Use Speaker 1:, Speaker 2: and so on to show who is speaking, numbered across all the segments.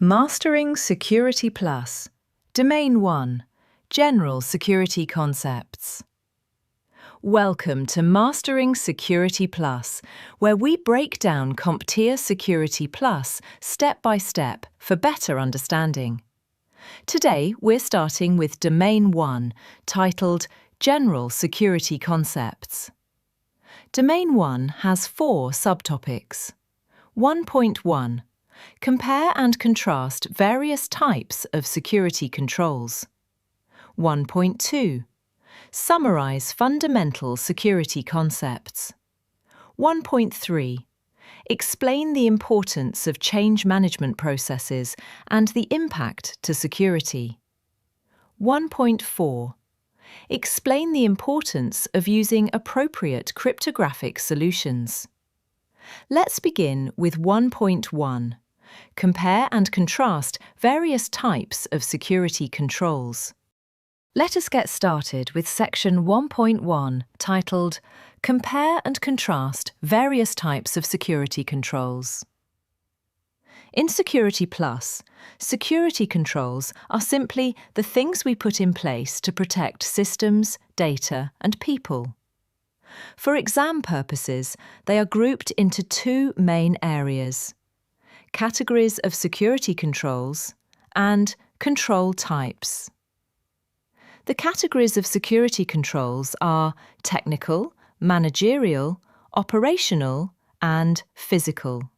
Speaker 1: Mastering Security Plus. Domain 1. General Security Concepts. Welcome to Mastering Security Plus, where we break down CompTIA Security Plus step by step for better understanding. Today, we're starting with Domain 1, titled General Security Concepts. Domain 1 has 4 subtopics. 1.1. Compare and contrast various types of security controls. 1.2. Summarize fundamental security concepts. 1.3. Explain the importance of change management processes and the impact to security. 1.4. Explain the importance of using appropriate cryptographic solutions. Let's begin with 1.1. Compare and contrast various types of security controls. Let us get started with section 1.1, titled Compare and Contrast Various Types of Security Controls. In Security Plus, security controls are simply the things we put in place to protect systems, data, and people. For exam purposes, they are grouped into 2 main areas: categories of security controls and control types. The categories of security controls are technical, managerial, operational, and physical.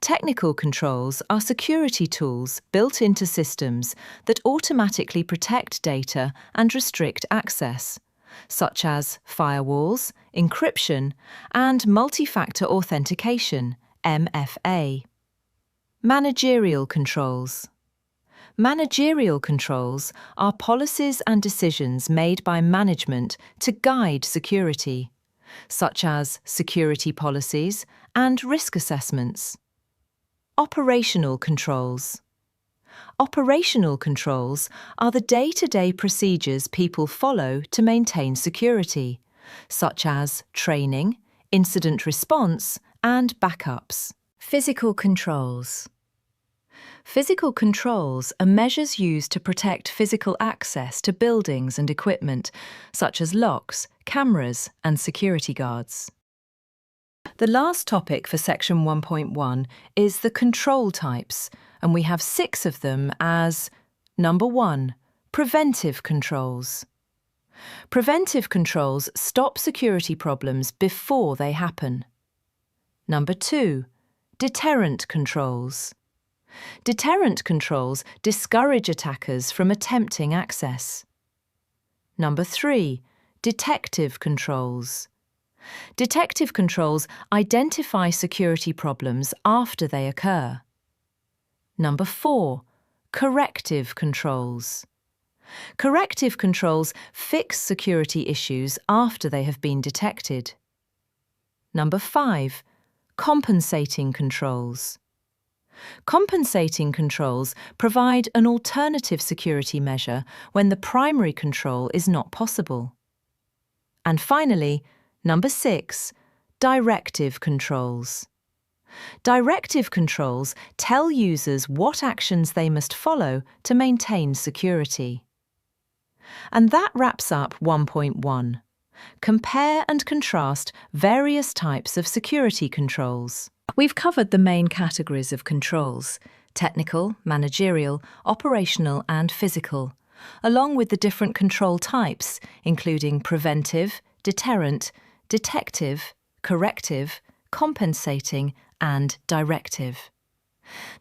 Speaker 1: Technical controls are security tools built into systems that automatically protect data and restrict access, such as firewalls, encryption, and multi-factor authentication, MFA. Managerial controls. Managerial controls are policies and decisions made by management to guide security, such as security policies and risk assessments. Operational controls. Operational controls are the day-to-day procedures people follow to maintain security, such as training, incident response, and backups. Physical controls. Physical controls are measures used to protect physical access to buildings and equipment, such as locks, cameras, and security guards. The last topic for section 1.1 is the control types, and we have 6 of them as: Number 1. Preventive controls. Preventive controls stop security problems before they happen. Number 2. Deterrent controls. Deterrent controls discourage attackers from attempting access. Number 3. Detective controls. Detective controls identify security problems after they occur. Number 4. Corrective controls. Corrective controls fix security issues after they have been detected. Number 5. Compensating controls. Compensating controls provide an alternative security measure when the primary control is not possible. And finally, number 6, directive controls. Directive controls tell users what actions they must follow to maintain security. And that wraps up 1.1. Compare and contrast various types of security controls. We've covered the main categories of controls: technical, managerial, operational, and physical, along with the different control types, including preventive, deterrent, detective, corrective, compensating, and directive.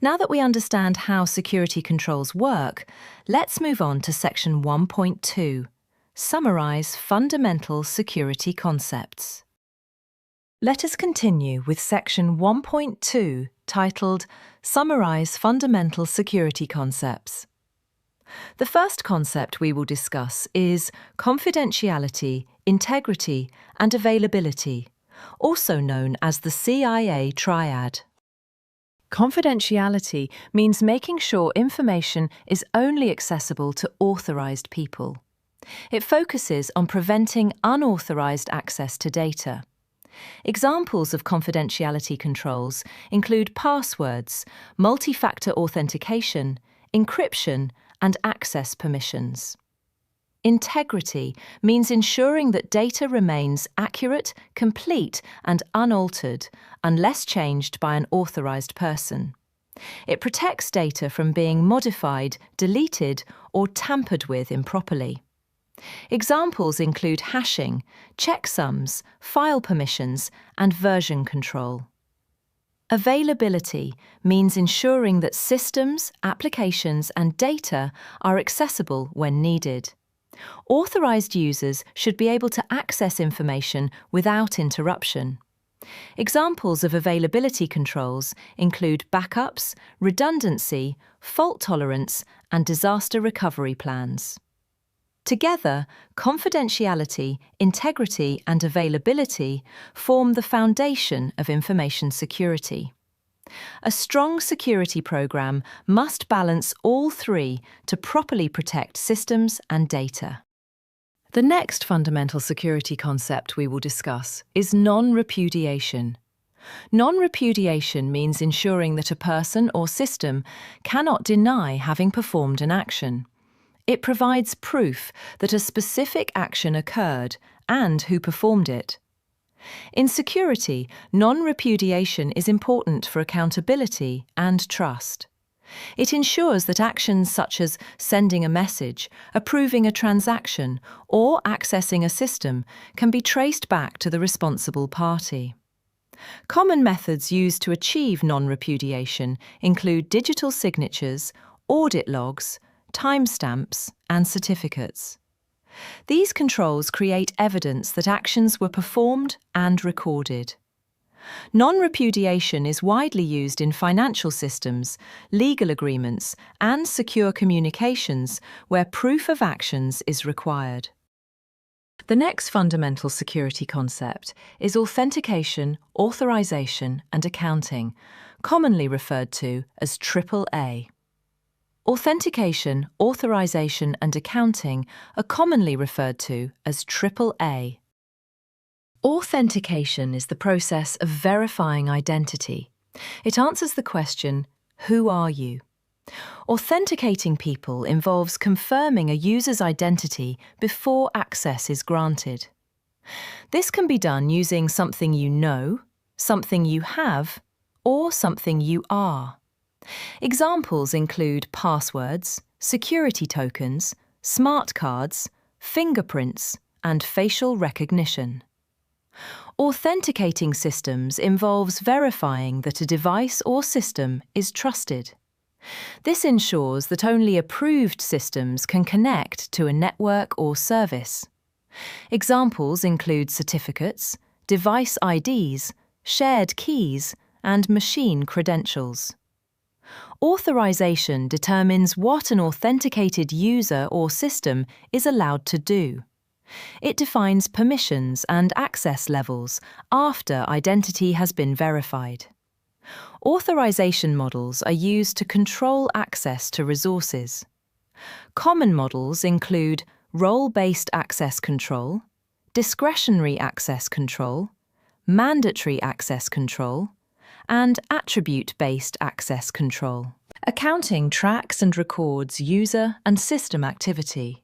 Speaker 1: Now that we understand how security controls work, let's move on to section 1.2. Summarize fundamental security concepts. Let us continue with section 1.2, titled Summarize Fundamental Security Concepts. The first concept we will discuss is confidentiality, integrity, and availability, also known as the CIA triad. Confidentiality means making sure information is only accessible to authorized people. It focuses on preventing unauthorized access to data. Examples of confidentiality controls include passwords, multi-factor authentication, encryption, and access permissions. Integrity means ensuring that data remains accurate, complete, and unaltered unless changed by an authorized person. It protects data from being modified, deleted, or tampered with improperly. Examples include hashing, checksums, file permissions, and version control. Availability means ensuring that systems, applications, and data are accessible when needed. Authorized users should be able to access information without interruption. Examples of availability controls include backups, redundancy, fault tolerance, and disaster recovery plans. Together, confidentiality, integrity, and availability form the foundation of information security. A strong security program must balance all three to properly protect systems and data. The next fundamental security concept we will discuss is non-repudiation. Non-repudiation means ensuring that a person or system cannot deny having performed an action. It provides proof that a specific action occurred and who performed it. In security, non-repudiation is important for accountability and trust. It ensures that actions such as sending a message, approving a transaction, or accessing a system can be traced back to the responsible party. Common methods used to achieve non-repudiation include digital signatures, audit logs, timestamps, and certificates. These controls create evidence that actions were performed and recorded. Non-repudiation is widely used in financial systems, legal agreements, and secure communications where proof of actions is required. The next fundamental security concept is authentication, authorization, and accounting, commonly referred to as AAA. Authentication, authorization, and accounting are commonly referred to as AAA. Authentication is the process of verifying identity. It answers the question, who are you? Authenticating people involves confirming a user's identity before access is granted. This can be done using something you know, something you have, or something you are. Examples include passwords, security tokens, smart cards, fingerprints, and facial recognition. Authenticating systems involves verifying that a device or system is trusted. This ensures that only approved systems can connect to a network or service. Examples include certificates, device IDs, shared keys, and machine credentials. Authorization determines what an authenticated user or system is allowed to do. It defines permissions and access levels after identity has been verified. Authorization models are used to control access to resources. Common models include role-based access control, discretionary access control, mandatory access control, and attribute-based access control. Accounting tracks and records user and system activity.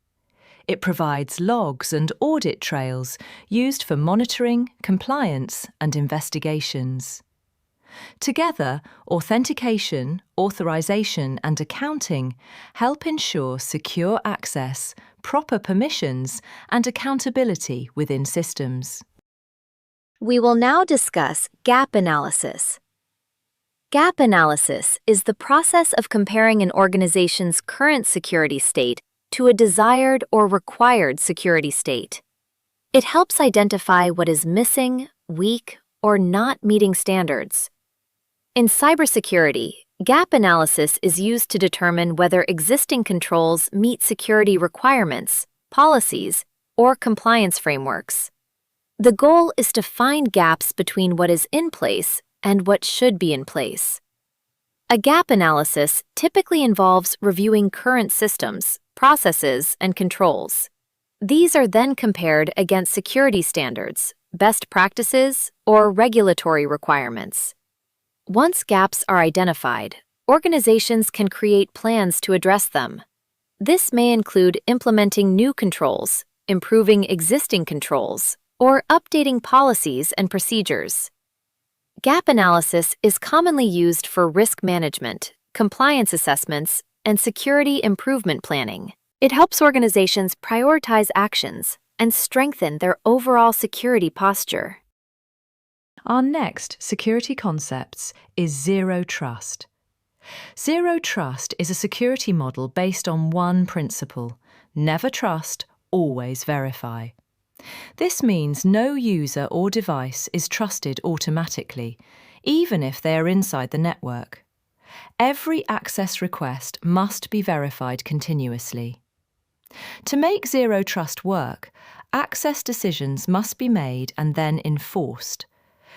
Speaker 1: It provides logs and audit trails used for monitoring, compliance, and investigations. Together, authentication, authorization, and accounting help ensure secure access, proper permissions, and accountability within systems.
Speaker 2: We will now discuss gap analysis. Gap analysis is the process of comparing an organization's current security state to a desired or required security state. It helps identify what is missing, weak, or not meeting standards. In cybersecurity, gap analysis is used to determine whether existing controls meet security requirements, policies, or compliance frameworks. The goal is to find gaps between what is in place and what should be in place. A gap analysis typically involves reviewing current systems, processes, and controls. These are then compared against security standards, best practices, or regulatory requirements. Once gaps are identified, organizations can create plans to address them. This may include implementing new controls, improving existing controls, or updating policies and procedures. Gap analysis is commonly used for risk management, compliance assessments, and security improvement planning. It helps organizations prioritize actions and strengthen their overall security posture.
Speaker 1: Our next security concepts is zero trust. Zero trust is a security model based on one principle: never trust, always verify. This means no user or device is trusted automatically, even if they are inside the network. Every access request must be verified continuously. To make zero trust work, access decisions must be made and then enforced.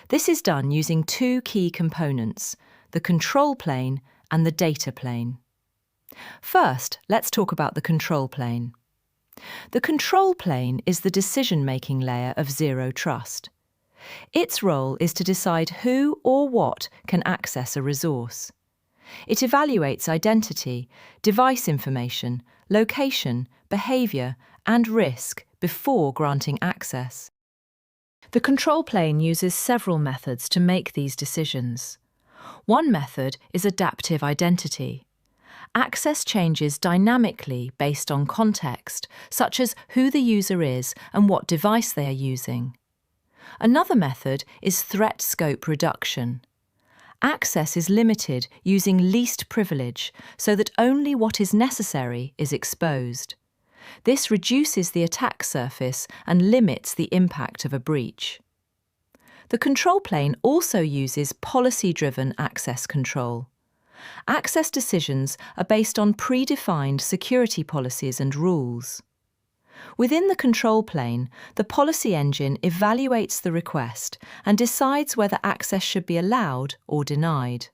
Speaker 1: This is done using two key components: the control plane and the data plane. First, let's talk about the control plane. The control plane is the decision-making layer of zero trust. Its role is to decide who or what can access a resource. It evaluates identity, device information, location, behavior, and risk before granting access. The control plane uses several methods to make these decisions. One method is adaptive identity. Access changes dynamically based on context, such as who the user is and what device they are using. Another method is threat scope reduction. Access is limited using least privilege so that only what is necessary is exposed. This reduces the attack surface and limits the impact of a breach. The control plane also uses policy-driven access control. Access decisions are based on predefined security policies and rules. Within the control plane, the policy engine evaluates the request and decides whether access should be allowed or denied.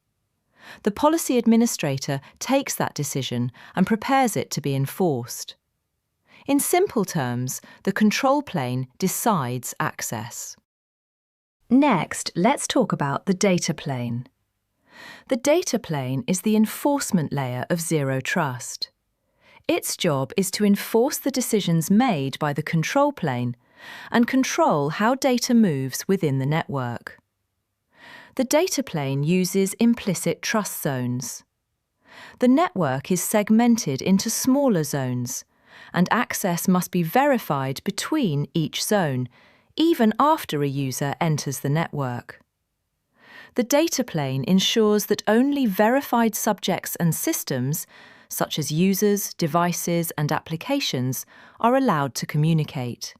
Speaker 1: The policy administrator takes that decision and prepares it to be enforced. In simple terms, the control plane decides access. Next, let's talk about the data plane. The data plane is the enforcement layer of zero trust. Its job is to enforce the decisions made by the control plane and control how data moves within the network. The data plane uses implicit trust zones. The network is segmented into smaller zones, and access must be verified between each zone, even after a user enters the network. The data plane ensures that only verified subjects and systems, such as users, devices, and applications, are allowed to communicate.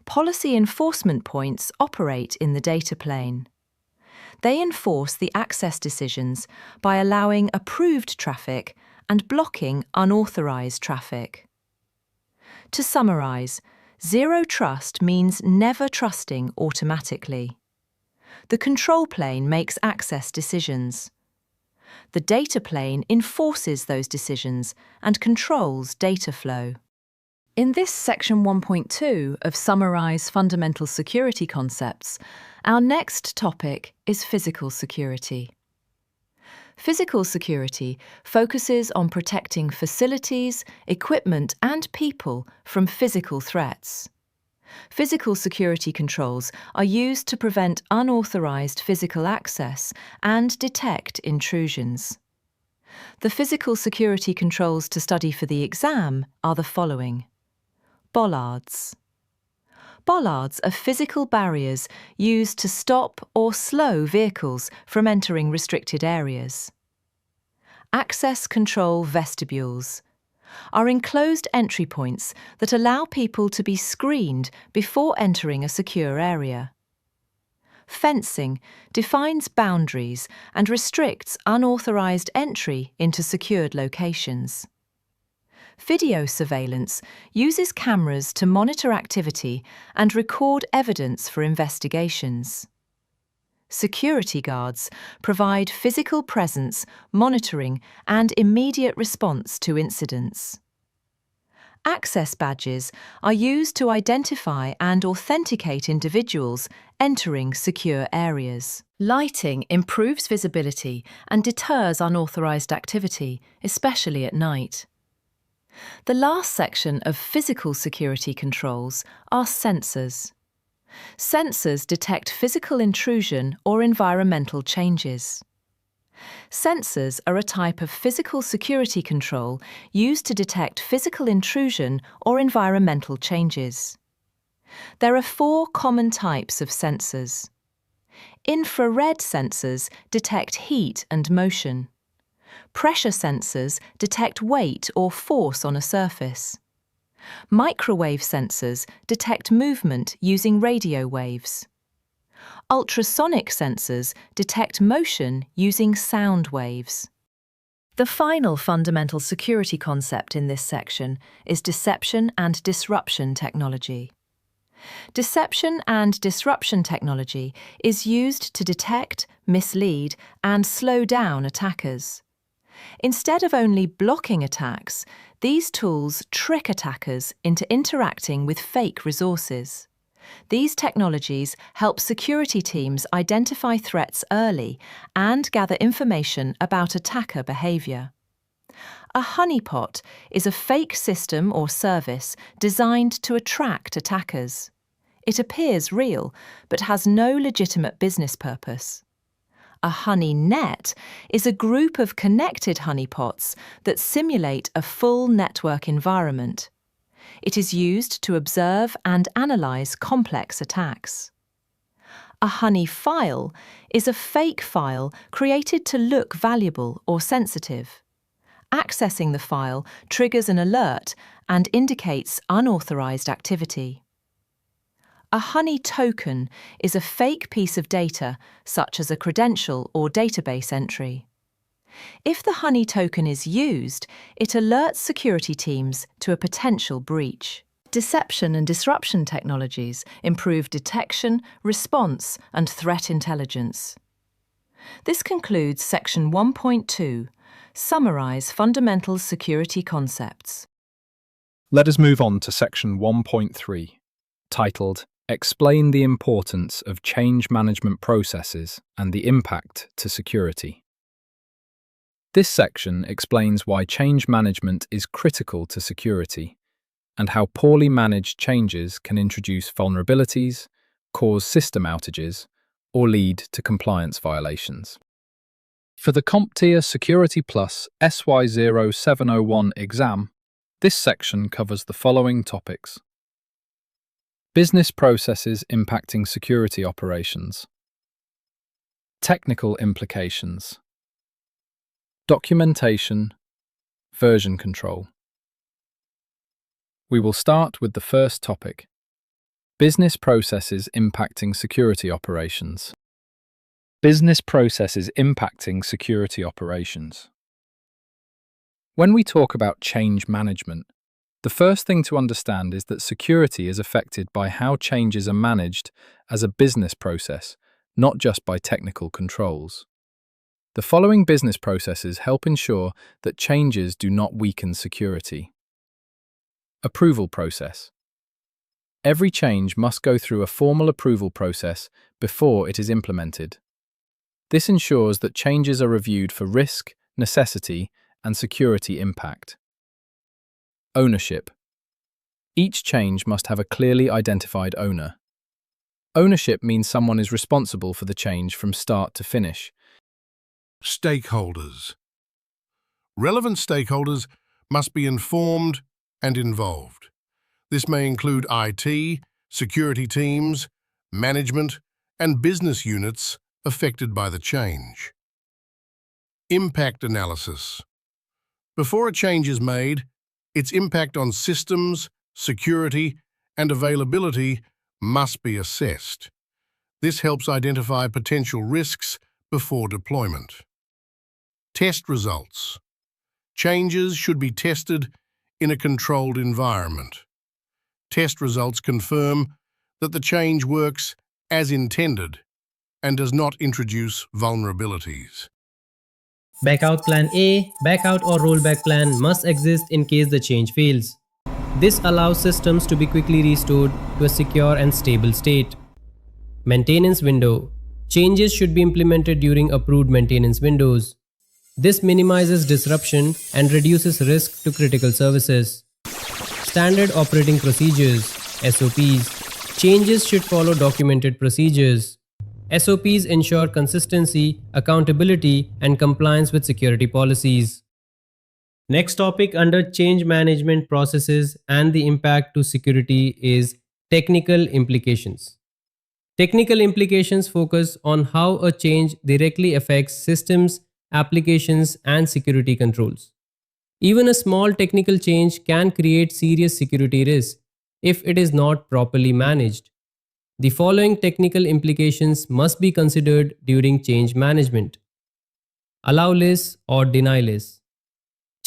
Speaker 1: Policy enforcement points operate in the data plane. They enforce the access decisions by allowing approved traffic and blocking unauthorized traffic. To summarize, zero trust means never trusting automatically. The control plane makes access decisions. The data plane enforces those decisions and controls data flow. In this section 1.2 of Summarize Fundamental Security Concepts, our next topic is physical security. Physical security focuses on protecting facilities, equipment, and people from physical threats. Physical security controls are used to prevent unauthorized physical access and detect intrusions. The physical security controls to study for the exam are the following. Bollards. Bollards are physical barriers used to stop or slow vehicles from entering restricted areas. Access control vestibules are enclosed entry points that allow people to be screened before entering a secure area. Fencing defines boundaries and restricts unauthorized entry into secured locations. Video surveillance uses cameras to monitor activity and record evidence for investigations. Security guards provide physical presence, monitoring, and immediate response to incidents. Access badges are used to identify and authenticate individuals entering secure areas. Lighting improves visibility and deters unauthorized activity, especially at night. The last section of physical security controls are sensors. Sensors detect physical intrusion or environmental changes. Sensors are a type of physical security control used to detect physical intrusion or environmental changes. There are 4 common types of sensors. Infrared sensors detect heat and motion. Pressure sensors detect weight or force on a surface. Microwave sensors detect movement using radio waves. Ultrasonic sensors detect motion using sound waves. The final fundamental security concept in this section is deception and disruption technology. Deception and disruption technology is used to detect, mislead, and slow down attackers. Instead of only blocking attacks, these tools trick attackers into interacting with fake resources. These technologies help security teams identify threats early and gather information about attacker behavior. A honeypot is a fake system or service designed to attract attackers. It appears real, but has no legitimate business purpose. A honey net is a group of connected honeypots that simulate a full network environment. It is used to observe and analyze complex attacks. A honey file is a fake file created to look valuable or sensitive. Accessing the file triggers an alert and indicates unauthorized activity. A honey token is a fake piece of data, such as a credential or database entry. If the honey token is used, it alerts security teams to a potential breach. Deception and disruption technologies improve detection, response, and threat intelligence. This concludes Section 1.2, Summarize Fundamental Security Concepts.
Speaker 3: Let us move on to Section 1.3, titled Explain the Importance of Change Management Processes and the Impact to Security. This section explains why change management is critical to security and how poorly managed changes can introduce vulnerabilities, cause system outages, or lead to compliance violations. For the CompTIA Security Plus SY0701 exam, this section covers the following topics: business processes impacting security operations, technical implications, documentation, version control. We will start with the first topic: business processes impacting security operations. Business processes impacting security operations. When we talk about change management, the first thing to understand is that security is affected by how changes are managed as a business process, not just by technical controls. The following business processes help ensure that changes do not weaken security. Approval process. Every change must go through a formal approval process before it is implemented. This ensures that changes are reviewed for risk, necessity, and security impact. Ownership. Each change must have a clearly identified owner. Ownership means someone is responsible for the change from start to finish.
Speaker 4: Stakeholders. Relevant stakeholders must be informed and involved. This may include IT, security teams, management, and business units affected by the change. Impact analysis. Before a change is made, its impact on systems, security, and availability must be assessed. This helps identify potential risks before deployment. Test results. Changes should be tested in a controlled environment. Test results confirm that the change works as intended and does not introduce vulnerabilities.
Speaker 5: Backout plan A, backout or rollback plan must exist in case the change fails. This allows systems to be quickly restored to a secure and stable state. Maintenance window. Changes should be implemented during approved maintenance windows. This minimizes disruption and reduces risk to critical services. Standard operating procedures (SOPs). Changes should follow documented procedures. SOPs ensure consistency, accountability, and compliance with security policies. Next topic under change management processes and the impact to security is technical implications. Technical implications focus on how a change directly affects systems, applications, and security controls. Even a small technical change can create serious security risks if it is not properly managed. The following technical implications must be considered during change management. Allow lists or deny lists.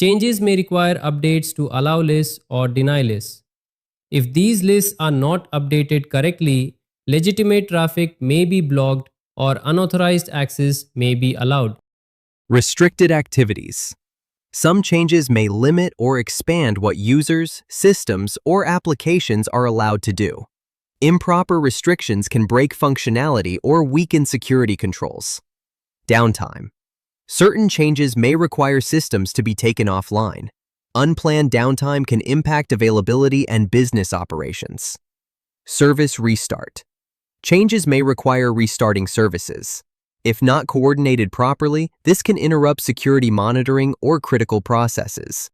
Speaker 5: Changes may require updates to allow lists or deny lists. If these lists are not updated correctly, legitimate traffic may be blocked or unauthorized access may be allowed.
Speaker 6: Restricted activities. Some changes may limit or expand what users, systems, or applications are allowed to do. Improper restrictions can break functionality or weaken security controls. Downtime. Certain changes may require systems to be taken offline. Unplanned downtime can impact availability and business operations. Service restart. Changes may require restarting services. If not coordinated properly, this can interrupt security monitoring or critical processes.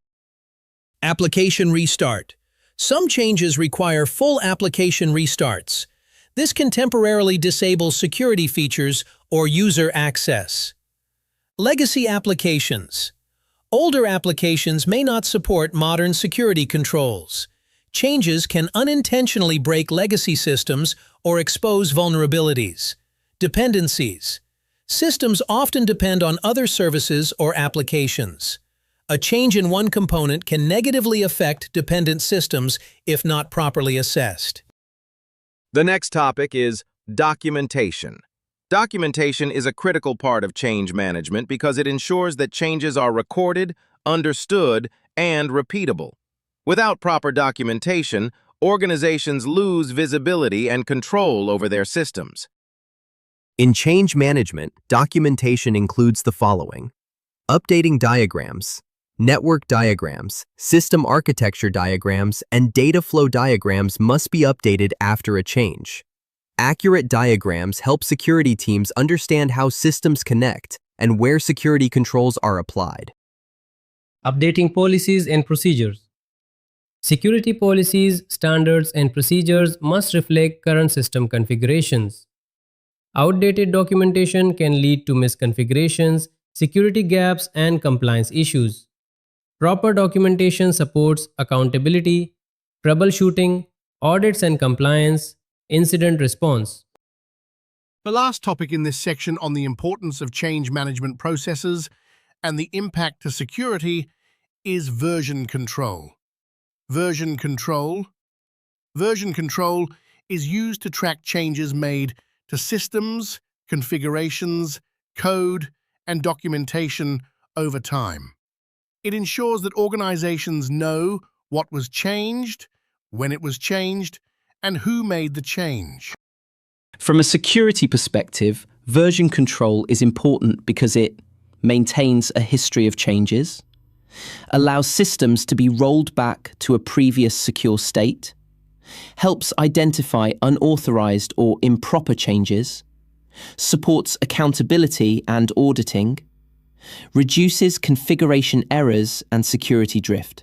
Speaker 7: Application restart. Some changes require full application restarts. This can temporarily disable security features or user access. Legacy applications. Older applications may not support modern security controls. Changes can unintentionally break legacy systems or expose vulnerabilities. Dependencies. Systems often depend on other services or applications. A change in one component can negatively affect dependent systems if not properly assessed.
Speaker 8: The next topic is documentation. Documentation is a critical part of change management because it ensures that changes are recorded, understood, and repeatable. Without proper documentation, organizations lose visibility and control over their systems.
Speaker 6: In change management, documentation includes the following: updating diagrams, network diagrams, system architecture diagrams, and data flow diagrams must be updated after a change. Accurate diagrams help security teams understand how systems connect and where security controls are applied.
Speaker 5: Updating policies and procedures. Security policies, standards, and procedures must reflect current system configurations. Outdated documentation can lead to misconfigurations, security gaps, and compliance issues. Proper documentation supports accountability, troubleshooting, audits and compliance, incident response.
Speaker 4: The last topic in this section on the importance of change management processes and the impact to security is version control. Version control. Version control is used to track changes made to systems, configurations, code, and documentation over time. It ensures that organizations know what was changed, when it was changed, and who made the change.
Speaker 9: From a security perspective, version control is important because it maintains a history of changes, allows systems to be rolled back to a previous secure state, helps identify unauthorized or improper changes, supports accountability and auditing, reduces configuration errors and security drift.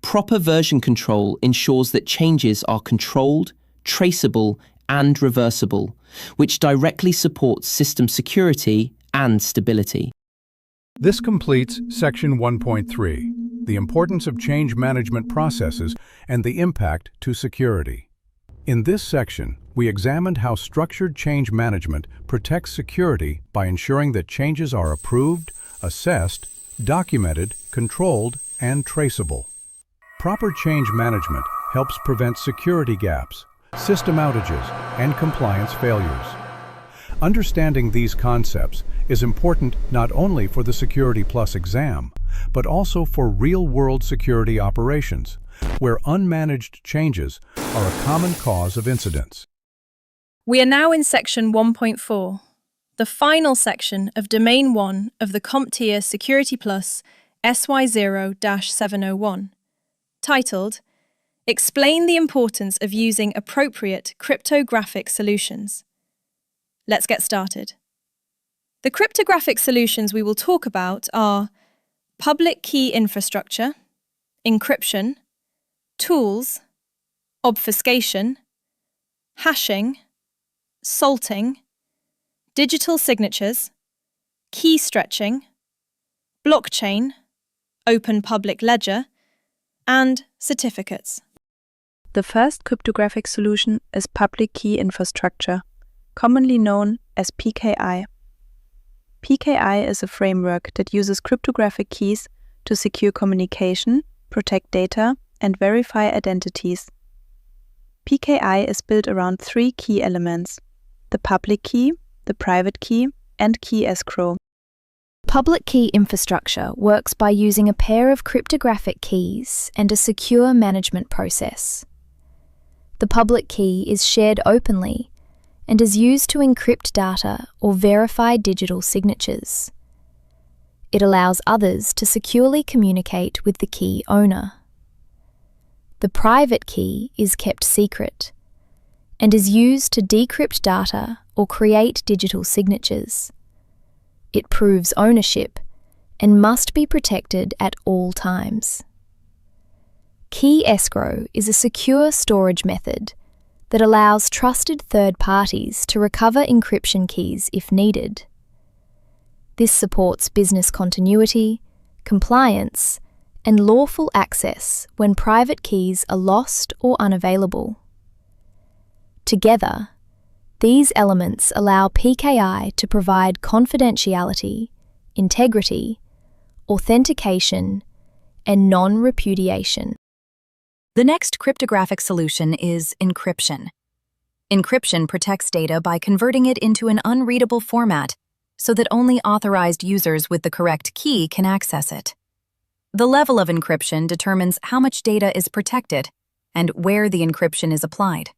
Speaker 9: Proper version control ensures that changes are controlled, traceable, and reversible, which directly supports system security and stability.
Speaker 10: This completes Section 1.3, the importance of change management processes and the impact to security. In this section, we examined how structured change management protects security by ensuring that changes are approved, assessed, documented, controlled, and traceable. Proper change management helps prevent security gaps, system outages, and compliance failures. Understanding these concepts is important not only for the Security Plus exam, but also for real-world security operations, where unmanaged changes are a common cause of incidents.
Speaker 11: We are now in section 1.4, the final section of Domain 1 of the CompTIA Security Plus SY0-701, titled Explain the Importance of Using Appropriate Cryptographic Solutions. Let's get started. The cryptographic solutions we will talk about are public key infrastructure, encryption, tools, obfuscation, hashing, salting, digital signatures, key stretching, blockchain, open public ledger, and certificates.
Speaker 12: The first cryptographic solution is public key infrastructure, commonly known as PKI. PKI is a framework that uses cryptographic keys to secure communication, protect data, and verify identities. PKI is built around three key elements: the public key, the private key, and key escrow.
Speaker 2: Public key infrastructure works by using a pair of cryptographic keys and a secure management process. The public key is shared openly and is used to encrypt data or verify digital signatures. It allows others to securely communicate with the key owner. The private key is kept secret and is used to decrypt data or create digital signatures. It proves ownership and must be protected at all times. Key escrow is a secure storage method that allows trusted third parties to recover encryption keys if needed. This supports business continuity, compliance, and lawful access when private keys are lost or unavailable. Together, these elements allow PKI to provide confidentiality, integrity, authentication, and non-repudiation.
Speaker 13: The next cryptographic solution is encryption. Encryption protects data by converting it into an unreadable format so that only authorized users with the correct key can access it. The level of encryption determines how much data is protected and where the encryption is applied.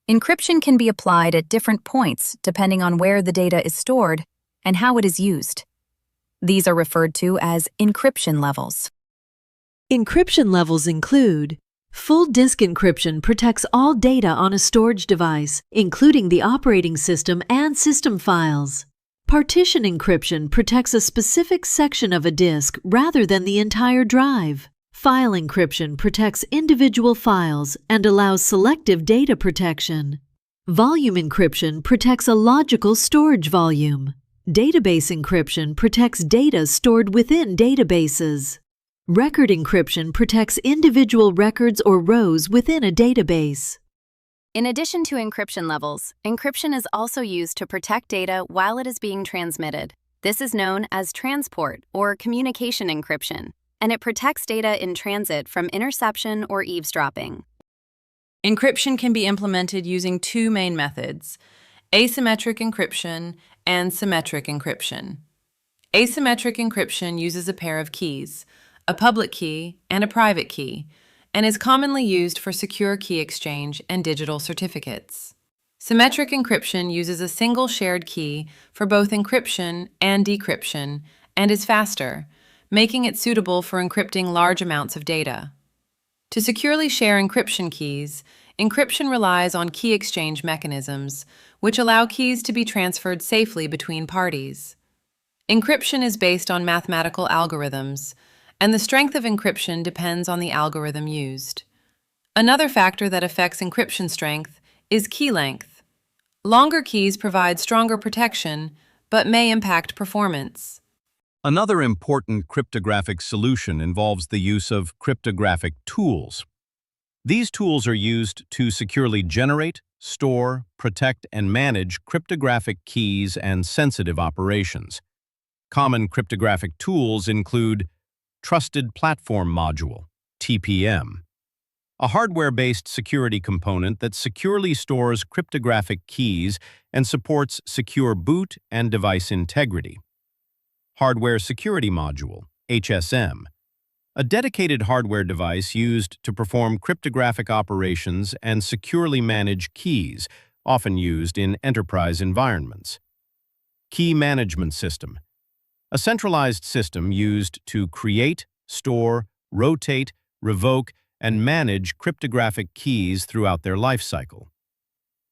Speaker 13: Encryption can be applied at different points depending on where the data is stored and how it is used. These are referred to as encryption levels.
Speaker 1: Encryption levels include full disk encryption protects all data on a storage device, including the operating system and system files. Partition encryption protects a specific section of a disk rather than the entire drive. File encryption protects individual files and allows selective data protection. Volume encryption protects a logical storage volume. Database encryption protects data stored within databases. Record encryption protects individual records or rows within a database.
Speaker 13: In addition to encryption levels, encryption is also used to protect data while it is being transmitted. This is known as transport or communication encryption, and it protects data in transit from interception or eavesdropping.
Speaker 14: Encryption can be implemented using two main methods: asymmetric encryption and symmetric encryption. Asymmetric encryption uses a pair of keys, a public key and a private key, and is commonly used for secure key exchange and digital certificates. Symmetric encryption uses a single shared key for both encryption and decryption and is faster, making it suitable for encrypting large amounts of data. To securely share encryption keys, encryption relies on key exchange mechanisms, which allow keys to be transferred safely between parties. Encryption is based on mathematical algorithms, and the strength of encryption depends on the algorithm used. Another factor that affects encryption strength is key length. Longer keys provide stronger protection, but may impact performance.
Speaker 15: Another important cryptographic solution involves the use of cryptographic tools. These tools are used to securely generate, store, protect, and manage cryptographic keys and sensitive operations. Common cryptographic tools include Trusted Platform Module, TPM, a hardware-based security component that securely stores cryptographic keys and supports secure boot and device integrity. Hardware Security Module, HSM, a dedicated hardware device used to perform cryptographic operations and securely manage keys, often used in enterprise environments. Key management system, a centralized system used to create, store, rotate, revoke, and manage cryptographic keys throughout their life cycle.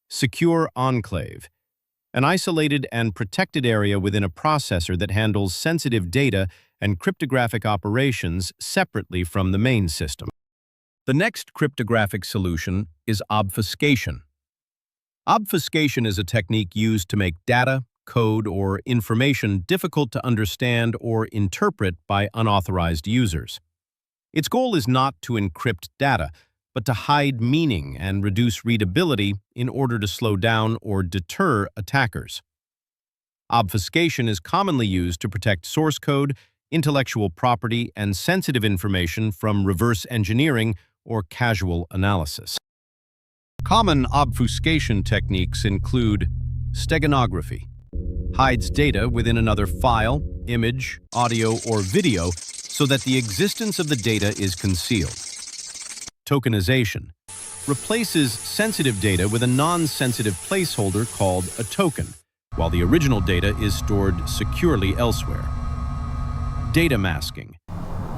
Speaker 15: Secure enclave, an isolated and protected area within a processor that handles sensitive data and cryptographic operations separately from the main system. The next cryptographic solution is obfuscation. Obfuscation is a technique used to make data, code, or information difficult to understand or interpret by unauthorized users. Its goal is not to encrypt data, but to hide meaning and reduce readability in order to slow down or deter attackers. Obfuscation is commonly used to protect source code, intellectual property, and sensitive information from reverse engineering or casual analysis. Common obfuscation techniques include steganography, hides data within another file, image, audio, or video so that the existence of the data is concealed. Tokenization replaces sensitive data with a non-sensitive placeholder called a token, while the original data is stored securely elsewhere. Data masking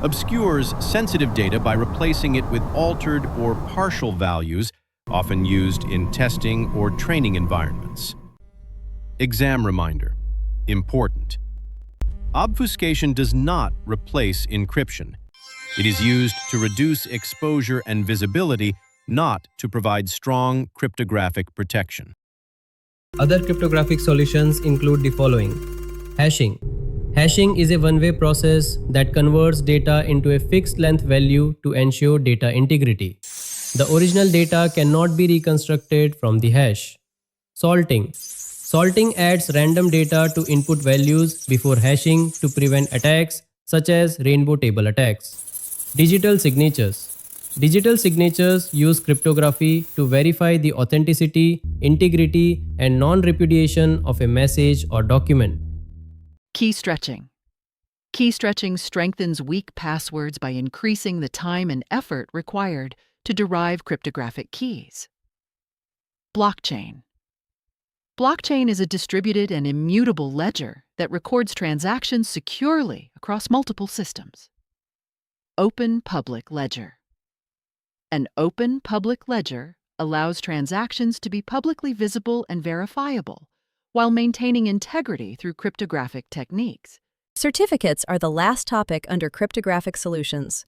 Speaker 15: obscures sensitive data by replacing it with altered or partial values, often used in testing or training environments. Exam reminder. Important. Obfuscation does not replace encryption. It is used to reduce exposure and visibility, not to provide strong cryptographic protection.
Speaker 5: Other cryptographic solutions include the following. Hashing. Hashing is a one-way process that converts data into a fixed length value to ensure data integrity. The original data cannot be reconstructed from the hash. Salting. Salting adds random data to input values before hashing to prevent attacks such as rainbow table attacks. Digital signatures. Digital signatures use cryptography to verify the authenticity, integrity, and non-repudiation of a message or document.
Speaker 16: Key stretching. Key stretching strengthens weak passwords by increasing the time and effort required to derive cryptographic keys. Blockchain. Blockchain is a distributed and immutable ledger that records transactions securely across multiple systems. Open public ledger. An open public ledger allows transactions to be publicly visible and verifiable while maintaining integrity through cryptographic techniques.
Speaker 13: Certificates are the last topic under cryptographic solutions.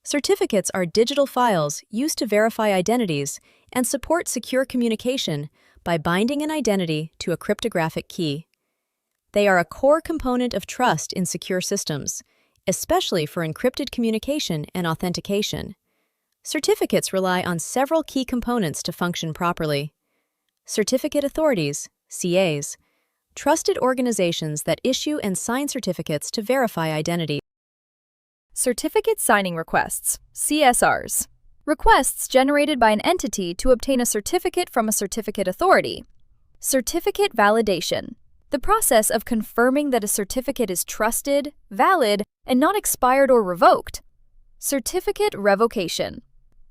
Speaker 13: Certificates are digital files used to verify identities and support secure communication by binding an identity to a cryptographic key. They are a core component of trust in secure systems, especially for encrypted communication and authentication. Certificates rely on several key components to function properly. Certificate authorities, CAs, trusted organizations that issue and sign certificates to verify identity.
Speaker 11: Certificate signing requests, CSRs. Requests generated by an entity to obtain a certificate from a certificate authority. Certificate validation. The process of confirming that a certificate is trusted, valid, and not expired or revoked. Certificate revocation.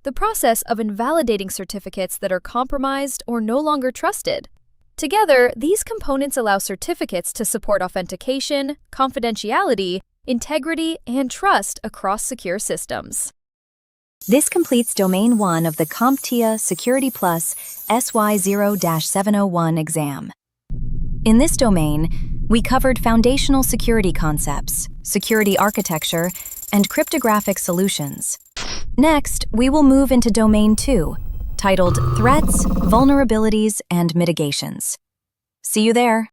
Speaker 11: The process of invalidating certificates that are compromised or no longer trusted. Together, these components allow certificates to support authentication, confidentiality, integrity, and trust across secure systems.
Speaker 13: This completes Domain 1 of the CompTIA Security Plus SY0-701 exam. In this domain, we covered foundational security concepts, security architecture, and cryptographic solutions. Next, we will move into Domain 2, titled Threats, Vulnerabilities, and Mitigations. See you there.